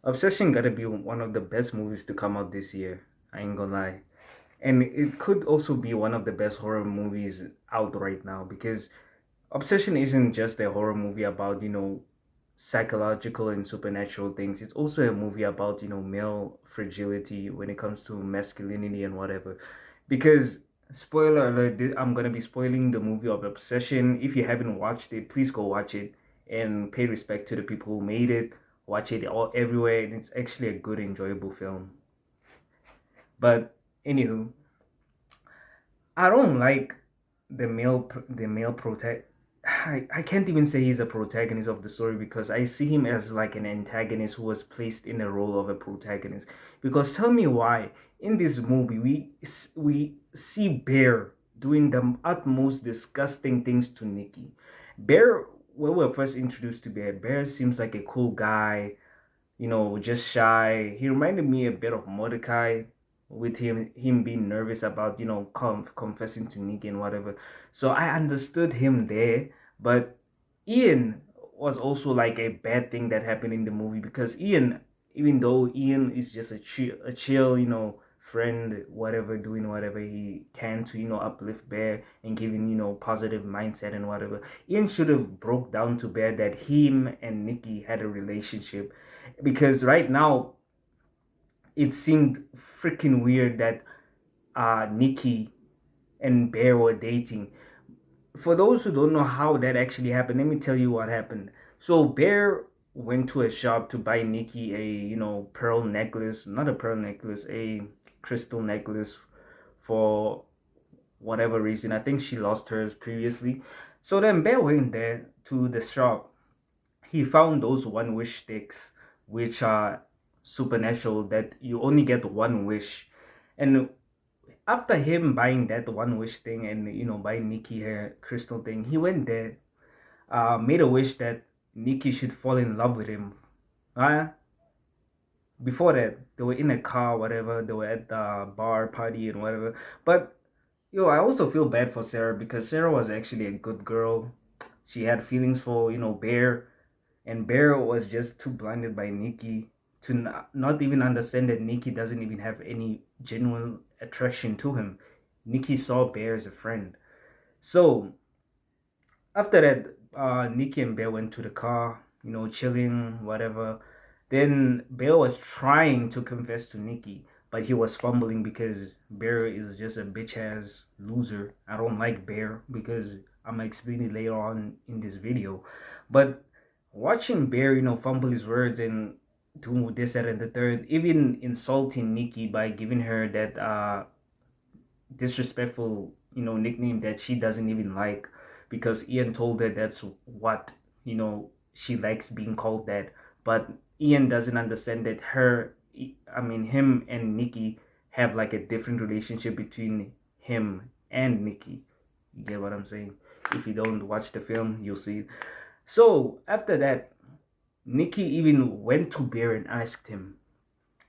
Obsession gotta be one of the best movies to come out this year. I ain't gonna lie. And it could also be one of the best horror movies out right now because Obsession isn't just a horror movie about, psychological and supernatural things. It's also a movie about, male fragility when it comes to masculinity and whatever. Because, spoiler alert, I'm gonna be spoiling the movie of Obsession. If you haven't watched it, please go watch it and pay respect to the people who made it. Watch it all everywhere, and it's actually a good, enjoyable film. But anywho, I don't like the male protect. I can't even say he's a protagonist of the story because I see him as like an antagonist who was placed in the role of a protagonist. Because tell me why in this movie we see Bear doing the utmost disgusting things to Nikki. Bear, when we were first introduced to Bear, Bear seems like a cool guy, just shy. He reminded me a bit of Mordecai with him being nervous about, confessing to Nick and whatever. So I understood him there, but Ian was also like a bad thing that happened in the movie because Ian, even though Ian is just a chill, friend, whatever, doing whatever he can to, uplift Bear and giving, positive mindset and whatever. Ian should have broke down to Bear that him and Nikki had a relationship because right now it seemed freaking weird that Nikki and Bear were dating. For those who don't know how that actually happened, let me tell you what happened. So Bear went to a shop to buy Nikki a pearl necklace, not a pearl necklace, a crystal necklace for whatever reason. I think she lost hers previously. So then Bear went there to the shop. He found those one wish sticks, which are supernatural, that you only get one wish. And after him buying that one wish thing and buying Nikki her crystal thing, he went there, made a wish that Nikki should fall in love with him. Uh, Before that, they were in a car, whatever. They were at the bar party and whatever. But I also feel bad for Sarah because Sarah was actually a good girl. She had feelings for Bear, and Bear was just too blinded by Nikki to not even understand that Nikki doesn't even have any genuine attraction to him. Nikki saw Bear as a friend. So after that, Nikki and Bear went to the car, chilling, whatever. Then Bear was trying to confess to Nikki, but he was fumbling because Bear is just a bitch ass loser. I don't like Bear because I'm gonna explain it later on in this video. But watching Bear, fumble his words and do this, that, and the third, even insulting Nikki by giving her that disrespectful, nickname that she doesn't even like because Ian told her that's what, she likes being called that. But Ian doesn't understand that him and Nikki have like a different relationship between him and Nikki. You get what I'm saying? If you don't watch the film, you'll see. So after that, Nikki even went to Bear and asked him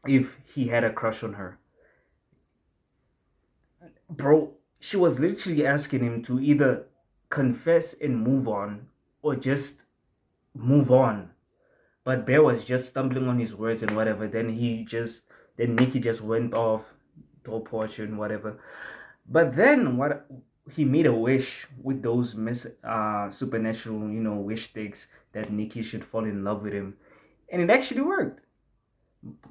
if he had a crush on her. Bro, she was literally asking him to either confess and move on or just move on. But Bear was just stumbling on his words and whatever. Then Nikki just went off, told Portia and whatever. But then what he made a wish with those supernatural, wish sticks that Nikki should fall in love with him. And it actually worked.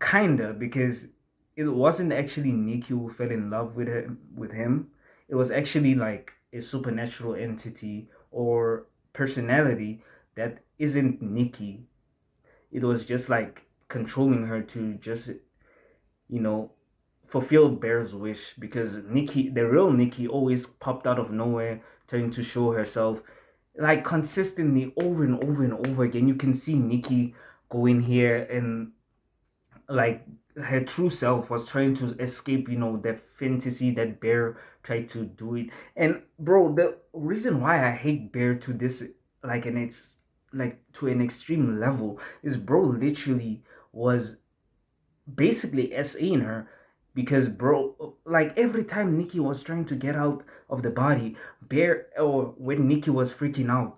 Kinda, because it wasn't actually Nick who fell in love with him. It was actually like a supernatural entity or personality that isn't Nikki. It was just like controlling her to just you know fulfill Bear's wish because Nikki, the real Nikki, always popped out of nowhere, trying to show herself like consistently over and over and over again. You can see Nikki go in here and like her true self was trying to escape, the fantasy that Bear tried to do it. And bro, the reason why I hate Bear to this like an ex like to an extreme level is bro literally was basically SAing her because bro, like every time Nikki was trying to get out of the body, Bear, or when Nikki was freaking out,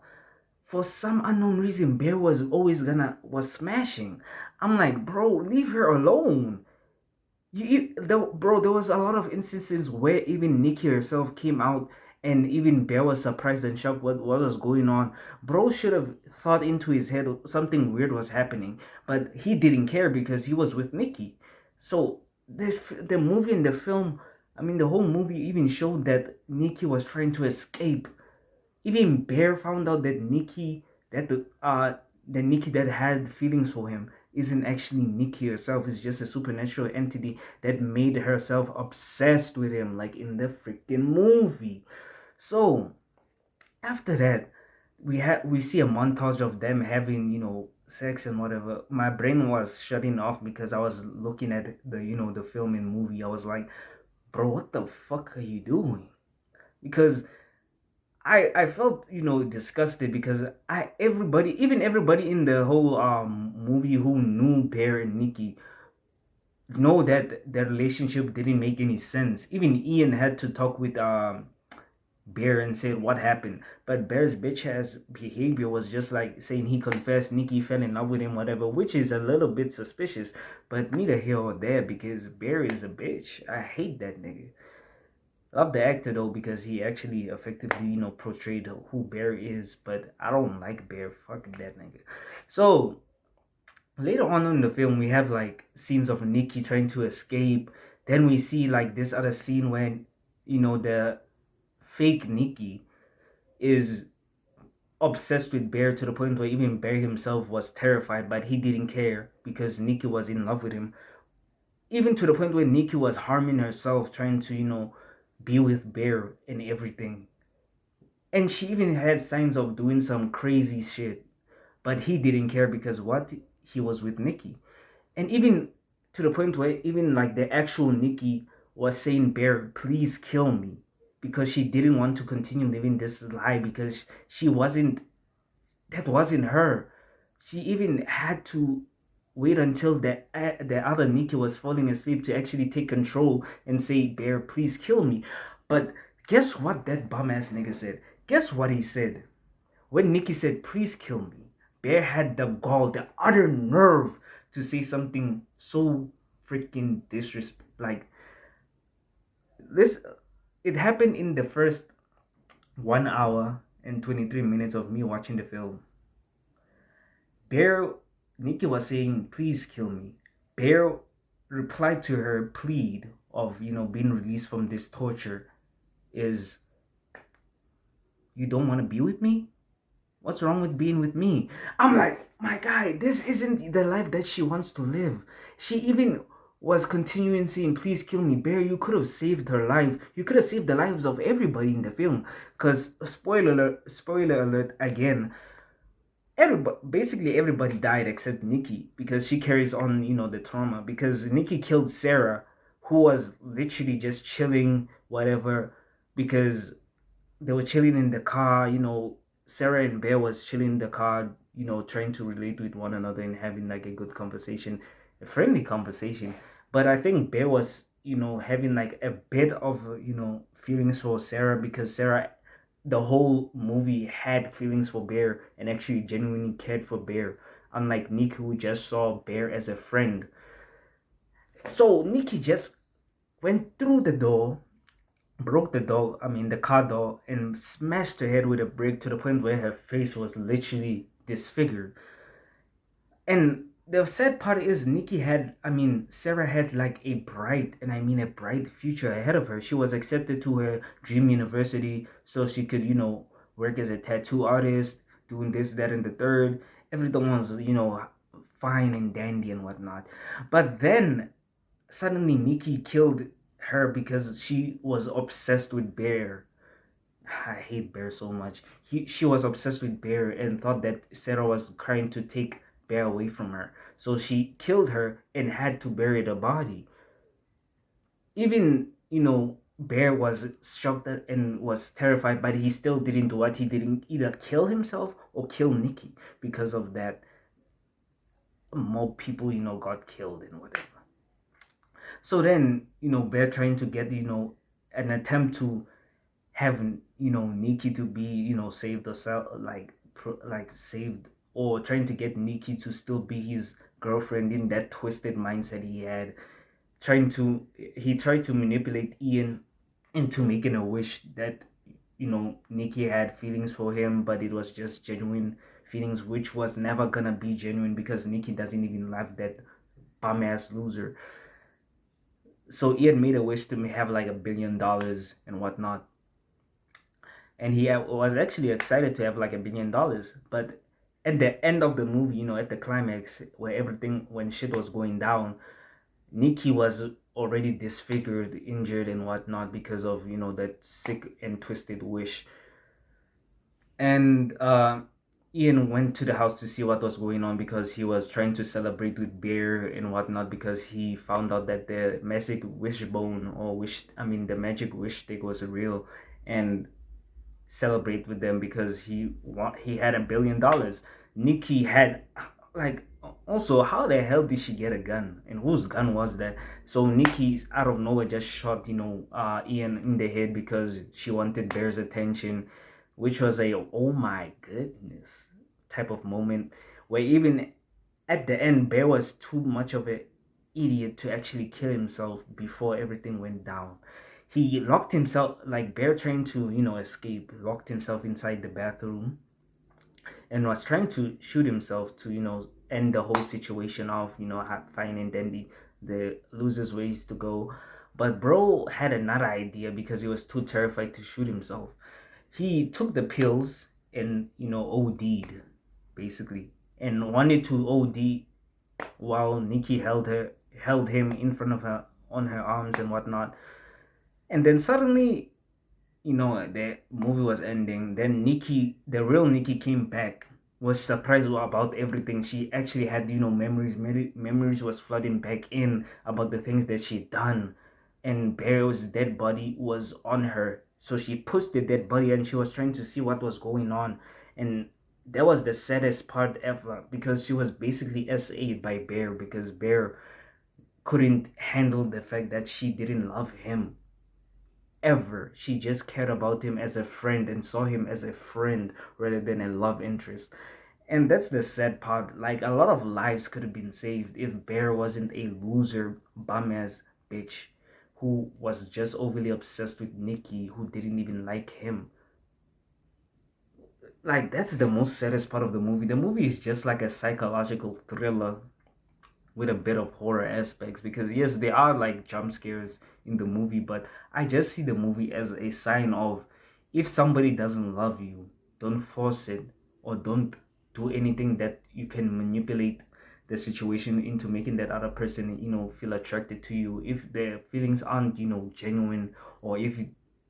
for some unknown reason, Bear was always was smashing. I'm like, bro, leave her alone. Bro, there was a lot of instances where even Nikki herself came out and even Bear was surprised and shocked what was going on. Bro should have thought into his head something weird was happening, but he didn't care because he was with Nikki. So the movie and the film, I mean, the whole movie even showed that Nikki was trying to escape. Even Bear found out that that the Nikki that had feelings for him isn't actually Nikki herself. It's just a supernatural entity that made herself obsessed with him, like in the freaking movie. So after that, we see a montage of them having sex and whatever. My brain was shutting off because I was looking at the film and movie. I was like, bro, what the fuck are you doing? Because I felt disgusted because everybody in the whole movie who knew Bear and Nikki know that their relationship didn't make any sense. Even Ian had to talk with Bear and said what happened. But Bear's bitch ass behavior was just like saying he confessed Nikki fell in love with him, whatever, which is a little bit suspicious, but neither here or there because Bear is a bitch. I hate that nigga. Love the actor though because he actually effectively portrayed who Bear is, but I don't like Bear. Fuck that nigga. So later on in the film, we have like scenes of Nikki trying to escape. Then we see like this other scene when the fake Nikki is obsessed with Bear to the point where even Bear himself was terrified, but he didn't care because Nikki was in love with him. Even to the point where Nikki was harming herself, trying to be with Bear and everything. And she even had signs of doing some crazy shit. But he didn't care because what? He was with Nikki. And even to the point where even like the actual Nikki was saying, Bear, please kill me. Because she didn't want to continue living this lie because that wasn't her. She even had to wait until the other Nikki was falling asleep to actually take control and say, Bear, please kill me. But guess what that bum ass nigga said? Guess what he said? When Nikki said, please kill me, Bear had the gall, the utter nerve to say something so freaking disrespect. Like, this, it happened in the first 1 hour and 23 minutes of me watching the film. Bear, Nikki was saying, please kill me. Bear replied to her plead of, being released from this torture is, you don't want to be with me? What's wrong with being with me? I'm like, my guy, this isn't the life that she wants to live. She even was continuing saying, please kill me. Bear, you could have saved her life. You could have saved the lives of everybody in the film. Because, spoiler alert again, basically everybody died except Nikki because she carries on, the trauma. Because Nikki killed Sarah, who was literally just chilling, whatever, because they were chilling in the car, Sarah and Bear was chilling in the car, trying to relate with one another and having like a good conversation, a friendly conversation. But I think Bear was, having like a bit of, feelings for Sarah because Sarah, the whole movie had feelings for Bear and actually genuinely cared for Bear, unlike Nick who just saw Bear as a friend. So Nikki just went through the door, broke the car door, and smashed her head with a brick to the point where her face was literally disfigured. And the sad part is Sarah had like a bright, and I mean a bright future ahead of her. She was accepted to her dream university so she could, work as a tattoo artist, doing this, that, and the third. Everything was, fine and dandy and whatnot. But then suddenly Nikki killed her because she was obsessed with Bear. I hate Bear so much. She was obsessed with Bear and thought that Sarah was trying to take Bear away from her. So she killed her and had to bury the body. Even, Bear was shocked and was terrified, but he still didn't do what he didn't either kill himself or kill Nikki because of that. More people, got killed and whatever. So then, Bear trying to get, an attempt to have, Nikki to be, saved or like saved, or trying to get Nikki to still be his girlfriend in that twisted mindset he had, he tried to manipulate Ian into making a wish that Nikki had feelings for him, but it was just genuine feelings, which was never gonna be genuine because Nikki doesn't even love that bum ass loser. So Ian made a wish to have like $1 billion and whatnot, and he was actually excited to have like $1 billion. But at the end of the movie, at the climax where when shit was going down, Nikki was already disfigured, injured, and whatnot because of that sick and twisted wish. And Ian went to the house to see what was going on because he was trying to celebrate with beer and whatnot because he found out that the magic wishbone or the magic wish stick was real, and celebrate with them because he had $1 billion. Nikki had like also, how the hell did she get a gun and whose gun was that? So Nikki out of nowhere just shot Ian in the head because she wanted Bear's attention, which was a oh my goodness type of moment where even at the end Bear was too much of an idiot to actually kill himself before everything went down. He locked himself, like Bear trying to escape, locked himself inside the bathroom and was trying to shoot himself to end the whole situation off, finding then the losers ways to go. But bro had another idea because he was too terrified to shoot himself. He took the pills and OD'd basically, and wanted to OD while Nikki held him in front of her on her arms and whatnot. And then suddenly, the movie was ending. Then Nikki, the real Nikki, came back. Was surprised about everything. She actually had memories. Memories was flooding back in about the things that she'd done, and Barrow's dead body was on her. So she pushed the dead body and she was trying to see what was going on, and that was the saddest part ever because she was basically SA'd by Bear because Bear couldn't handle the fact that she didn't love him ever. She just cared about him as a friend and saw him as a friend rather than a love interest. And that's the sad part. Like, a lot of lives could have been saved if Bear wasn't a loser, bum ass bitch who was just overly obsessed with Nikki, who didn't even like him. Like, that's the most saddest part of the movie. The movie is just like a psychological thriller with a bit of horror aspects because yes, there are like jump scares in the movie, but I just see the movie as a sign of, if somebody doesn't love you, don't force it, or don't do anything that you can manipulate the situation into making that other person feel attracted to you. If their feelings aren't genuine, or if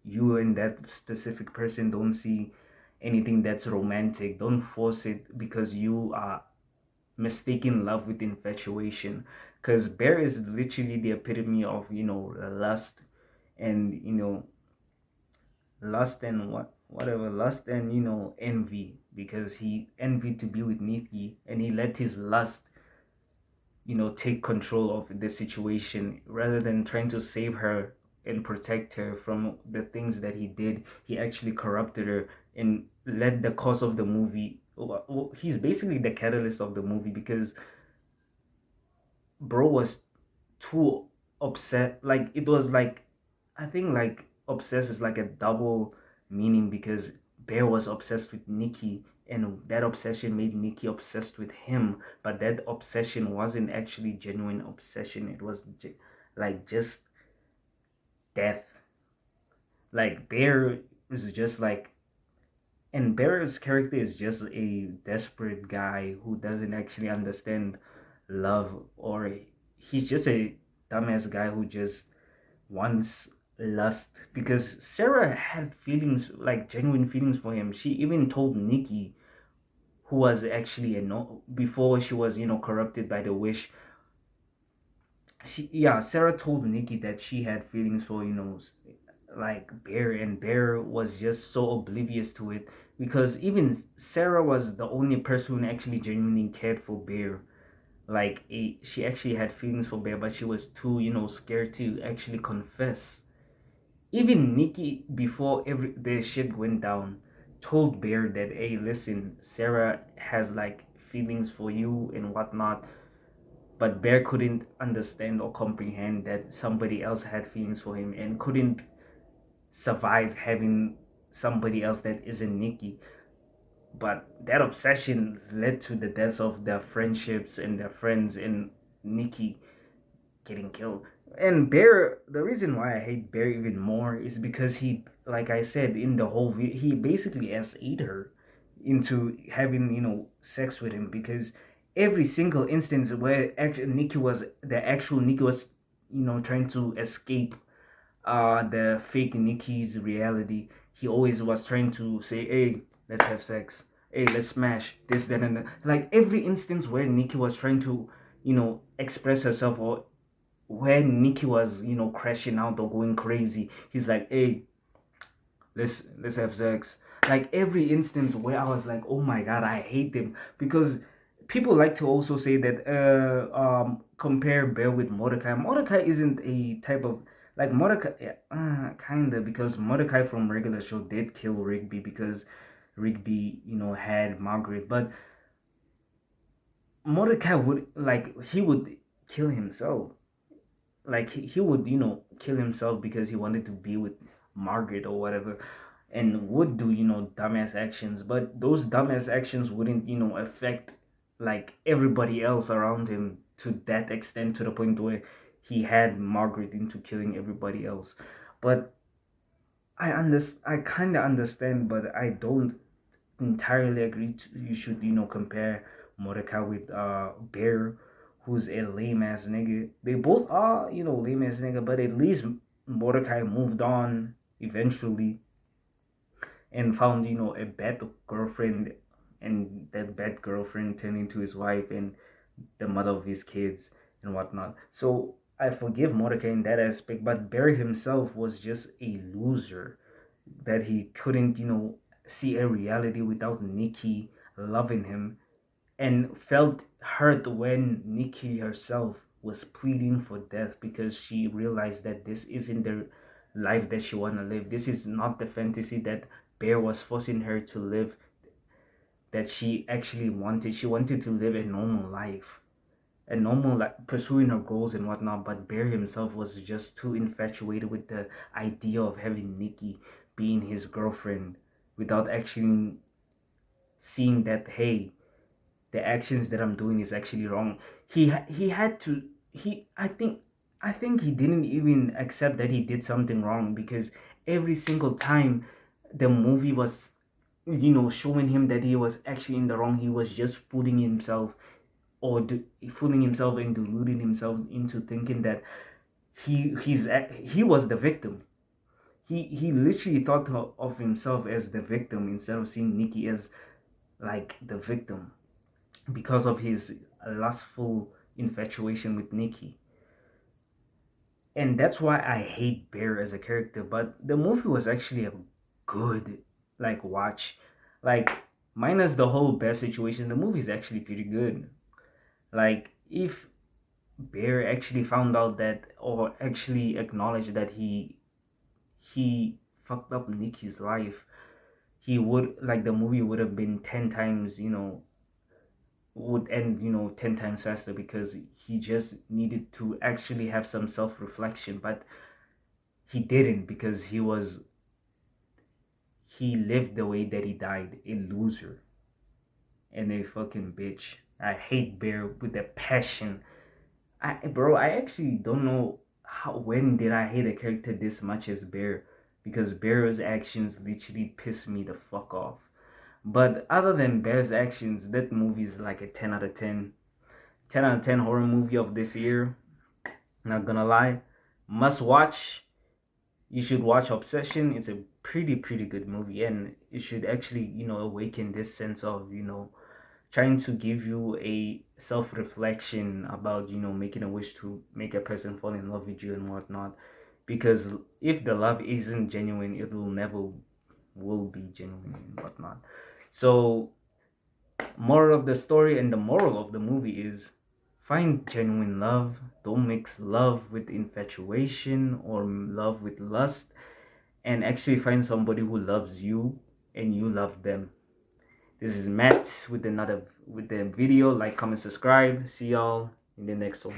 you and that specific person don't see anything that's romantic, don't force it because you are mistaking love with infatuation, because Bear is literally the epitome of lust, and lust and whatever lust and envy, because he envied to be with Nikki and he let his lust take control of the situation rather than trying to save her and protect her from the things that he did. He actually corrupted her and led the cause of the movie. He's basically the catalyst of the movie because bro was too upset. Like, it was like, I think like obsessed is like a double meaning because Bear was obsessed with Nikki, and that obsession made Nikki obsessed with him, but that obsession wasn't actually genuine obsession. It was like just death. Like Bear is just like, and Bear's character is just a desperate guy who doesn't actually understand love, or he's just a dumbass guy who just wants lust, because Sarah had feelings, like genuine feelings for him. She even told Nikki, who was actually a no before she was corrupted by the wish. Sarah told Nikki that she had feelings for like Bear, and Bear was just so oblivious to it because even Sarah was the only person who actually genuinely cared for Bear. Like, she actually had feelings for Bear, but she was too scared to actually confess. Even Nikki, before every the shit went down, told Bear that, hey, listen, Sarah has like feelings for you and whatnot. but Bear couldn't understand or comprehend that somebody else had feelings for him and couldn't survive having somebody else that isn't Nikki. But that obsession led to the deaths of their friendships and their friends and Nikki getting killed. And Bear, the reason why I hate Bear even more is because he, like I said in the whole video, he basically ate her into having, sex with him because every single instance where actually the actual Nikki was, trying to escape the fake Nikki's reality, he always was trying to say, hey, let's have sex. Hey, let's smash this, that, and that. Like every instance where Nikki was trying to, express herself or when Nikki was, crashing out or going crazy, he's like, "Hey, let's have sex." Like every instance where I was like, "Oh my god, I hate them," because people like to also say that compare Bear with Mordecai. Mordecai isn't a type of like Mordecai, yeah, kinda because Mordecai from regular show did kill Rigby because Rigby, had Margaret, but Mordecai would like he would kill himself like he would kill himself because he wanted to be with Margaret or whatever and would do dumbass actions, but those dumbass actions wouldn't affect like everybody else around him to that extent to the point where he had Margaret into killing everybody else. But I kind of understand, but I don't entirely agree to, you should compare Mordecai with Bear, who's a lame ass nigga. They both are lame ass nigga, but at least Mordecai moved on eventually and found a bad girlfriend, and that bad girlfriend turned into his wife and the mother of his kids and whatnot. So I forgive Mordecai in that aspect, but Barry himself was just a loser that he couldn't, see a reality without Nikki loving him and felt hurt when Nikki herself was pleading for death because she realized that this isn't the life that she want to live. This is not the fantasy that Bear was forcing her to live that she actually wanted. She wanted to live a normal life. A normal like pursuing her goals and whatnot, but Bear himself was just too infatuated with the idea of having Nikki being his girlfriend without actually seeing that hey, the actions that I'm doing is actually wrong. He had to he I think he didn't even accept that he did something wrong because every single time the movie was showing him that he was actually in the wrong, he was just fooling himself fooling himself and deluding himself into thinking that he was the victim. He literally thought of himself as the victim instead of seeing Nikki as like the victim because of his lustful infatuation with Nikki. And that's why I hate Bear as a character. But the movie was actually a good like watch. Like minus the whole Bear situation, the movie is actually pretty good. Like if Bear actually found out that or actually acknowledged that he fucked up Nikki's life, he would like the movie would have been 10 times, would end, 10 times faster because he just needed to actually have some self reflection, but he didn't because he lived the way that he died, a loser and a fucking bitch. I hate Bear with a passion. I actually don't know when did I hate a character this much as Bear because Bear's actions literally piss me the fuck off. But other than Bear's actions, that movie is like a 10 out of 10. 10 out of 10 horror movie of this year. Not gonna lie. Must watch. You should watch Obsession. It's a pretty good movie and it should actually, awaken this sense of, trying to give you a self-reflection about making a wish to make a person fall in love with you and whatnot because if the love isn't genuine it will never will be genuine and whatnot. So moral of the story and the moral of the movie is find genuine love. Don't mix love with infatuation or love with lust, and actually find somebody who loves you and you love them. This is Matt with the video. Like, comment, subscribe. See y'all in the next one.